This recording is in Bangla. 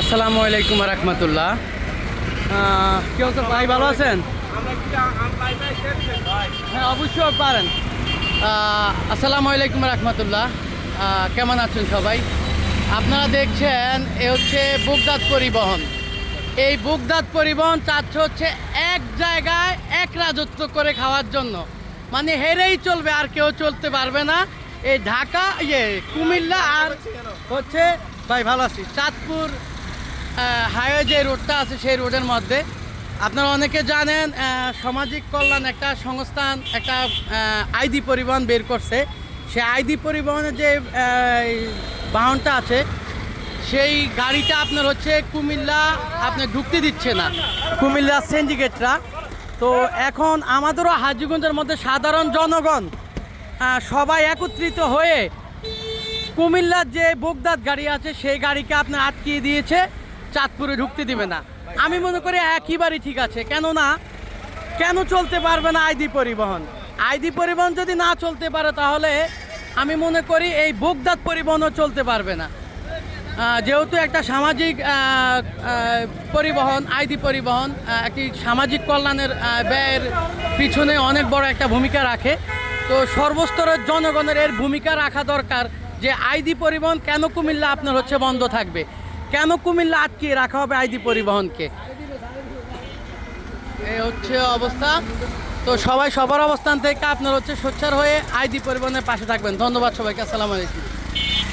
আসসালামু আলাইকুম রহমতুল্লাহ। কি হচ্ছে ভাই, ভালো আছেন? হ্যাঁ, অবশ্যই পারেন। আসসালামু আলাইকুম রহমতুল্লাহ। কেমন আছেন সবাই? আপনারা দেখছেন এ হচ্ছে বুগদাদ পরিবহন। এই বুগদাদ পরিবহন চাচ্ছে হচ্ছে এক জায়গায় এক রাজত্ব করে খাওয়ার জন্য, মানে হেরেই চলবে, আর কেউ চলতে পারবে না। এই ঢাকা কুমিল্লা আর হচ্ছে ভাই ভালো আছি চাঁদপুর হাইওয়ে যে রোডটা আছে সেই রোডের মধ্যে আপনারা অনেকে জানেন সামাজিক কল্যাণ একটা সংস্থান একটা আইডি পরিবহন বের করছে। সে আইডি পরিবহনের যে বাহনটা আছে সেই গাড়িটা আপনার হচ্ছে কুমিল্লা আপনার ঢুকতে দিচ্ছে না, কুমিল্লা সিন্ডিকেটরা। তো এখন আমাদেরও হাজীগঞ্জের মধ্যে সাধারণ জনগণ সবাই একত্রিত হয়ে কুমিল্লার যে বুগদাদ গাড়ি আছে সেই গাড়িকে আপনার আটকিয়ে দিয়েছে, চাঁদপুরে ঢুকতে দিবে না। আমি মনে করি একইবারই ঠিক আছে, কেননা কেন চলতে পারবে না আইডি পরিবহন? আইডি পরিবহন যদি না চলতে পারে তাহলে আমি মনে করি এই বুগদাদ পরিবহনও চলতে পারবে না। যেহেতু একটা সামাজিক পরিবহন, আইডি পরিবহন একটি সামাজিক কল্যাণের ব্যয়ের পিছনে অনেক বড় একটা ভূমিকা রাখে। তো সর্বস্তরের জনগণের এর ভূমিকা রাখা দরকার যে আইডি পরিবহন কেন কুমিল্লা আপনার হচ্ছে বন্ধ থাকবে, কেন কুমিল্লা আটকিয়ে রাখা হবে আইডি পরিবহনকে। এই হচ্ছে অবস্থা। তো সবাই সবার অবস্থান থেকে আপনার হচ্ছে সোচ্চার হয়ে আইডি পরিবহনের পাশে থাকবেন। ধন্যবাদ সবাইকে। আসসালামু আলাইকুম।